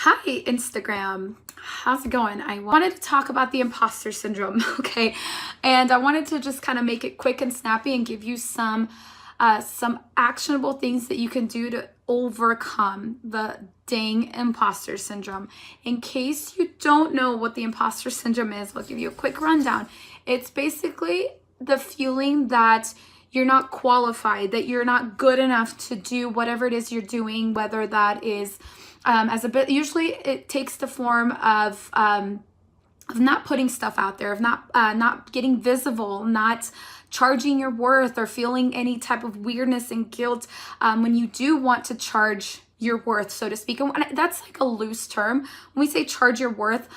Hi, Instagram. How's it going? I wanted to talk about the imposter syndrome, okay? And I wanted to just kind of make it quick and snappy and give you some actionable things that you can do to overcome the dang imposter syndrome. In case you don't know what the imposter syndrome is, I'll give you a quick rundown. It's basically the feeling that you're not qualified, that you're not good enough to do whatever it is you're doing, whether that is usually it takes the form of not putting stuff out there, of not getting visible, not charging your worth, or feeling any type of weirdness and guilt when you do want to charge your worth, so to speak. And that's like a loose term when we say charge your worth,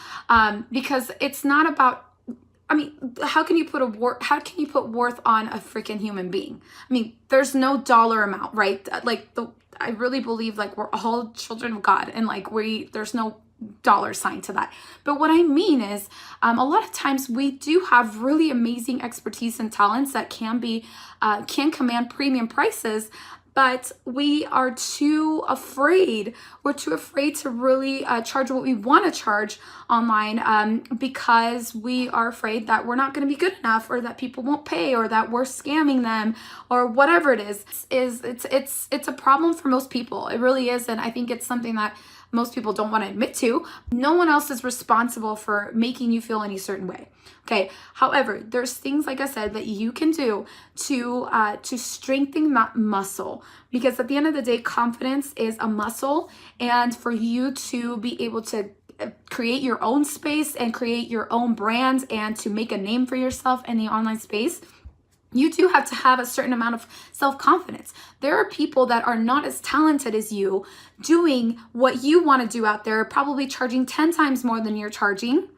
because it's not about, I mean, how can you put worth on a freaking human being? I mean, there's no dollar amount, right? I really believe like we're all children of God, and like there's no dollar sign to that. But what I mean is, a lot of times we do have really amazing expertise and talents that can command premium prices, but we are too afraid. We're too afraid to really charge what we want to charge online, because we are afraid that we're not going to be good enough, or that people won't pay, or that we're scamming them, or whatever it is. It's a problem for most people. It really is, and I think it's something that most people don't want to admit to. No one else is responsible for making you feel any certain way. Okay. However, there's things, like I said, that you can do to strengthen that muscle, because at the end of the day, confidence is a muscle, and for you to be able to create your own space and create your own brand and to make a name for yourself in the online space, you do have to have a certain amount of self-confidence. There are people that are not as talented as you doing what you want to do out there, probably charging 10 times more than you're charging.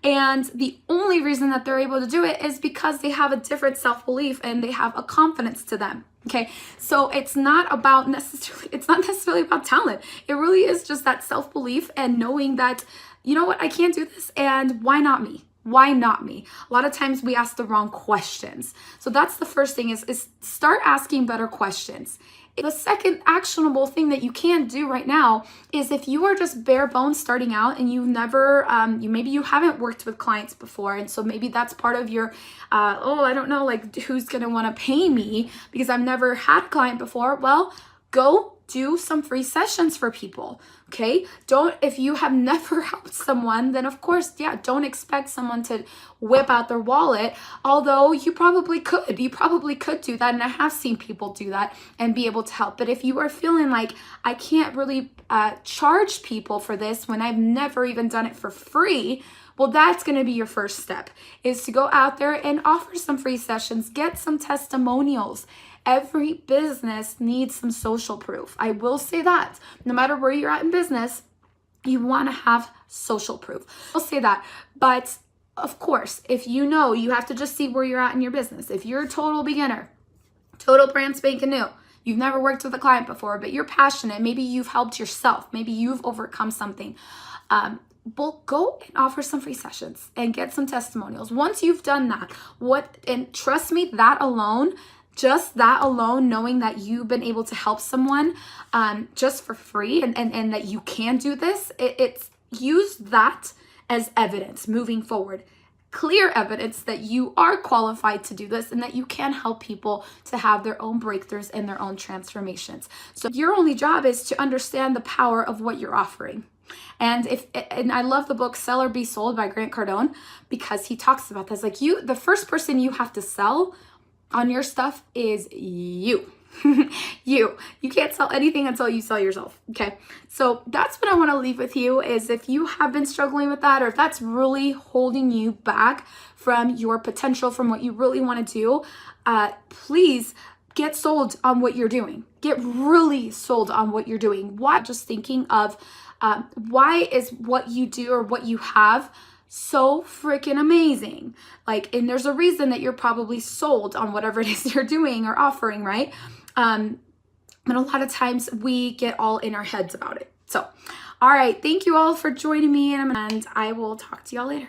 And the only reason that they're able to do it is because they have a different self-belief and they have a confidence to them. Okay. So it's not necessarily about talent. It really is just that self-belief and knowing that, you know what, I can't do this, and why not me? Why not me? A lot of times we ask the wrong questions. So that's the first thing, is start asking better questions. The second actionable thing that you can do right now is, if you are just bare bones starting out and you've never, maybe you haven't worked with clients before. And so maybe that's part of your, I don't know, like, who's going to want to pay me because I've never had a client before. Well, go do some free sessions for people. Okay. If you have never helped someone, then of course, don't expect someone to whip out their wallet. Although you probably could do that. And I have seen people do that and be able to help. But if you are feeling like, I can't really charge people for this when I've never even done it for free, well, that's going to be your first step, is to go out there and offer some free sessions, get some testimonials. Every business needs some social proof. I will say that no matter where you're at in business, you want to have social proof. I'll say that. But of course, if you have to just see where you're at in your business. If you're a total beginner, total brand spanking new, you've never worked with a client before, but you're passionate, maybe you've helped yourself, maybe you've overcome something, well, go and offer some free sessions and get some testimonials. Once you've done that, and trust me, just that alone, knowing that you've been able to help someone just for free, and that you can do this, it's use that as evidence moving forward. Clear evidence that you are qualified to do this and that you can help people to have their own breakthroughs and their own transformations. So your only job is to understand the power of what you're offering. And I love the book Sell or Be Sold by Grant Cardone, because he talks about this. Like, the first person you have to sell on your stuff is you. You can't sell anything until you sell yourself. Okay. So that's what I want to leave with you, is if you have been struggling with that, or if that's really holding you back from your potential, from what you really want to do, please get sold on what you're doing. Get really sold on what you're doing. Why? Just thinking of, why is what you do or what you have so freaking amazing? Like, and there's a reason that you're probably sold on whatever it is you're doing or offering, right? And a lot of times we get all in our heads about it. So, all right. Thank you all for joining me, and I will talk to y'all later.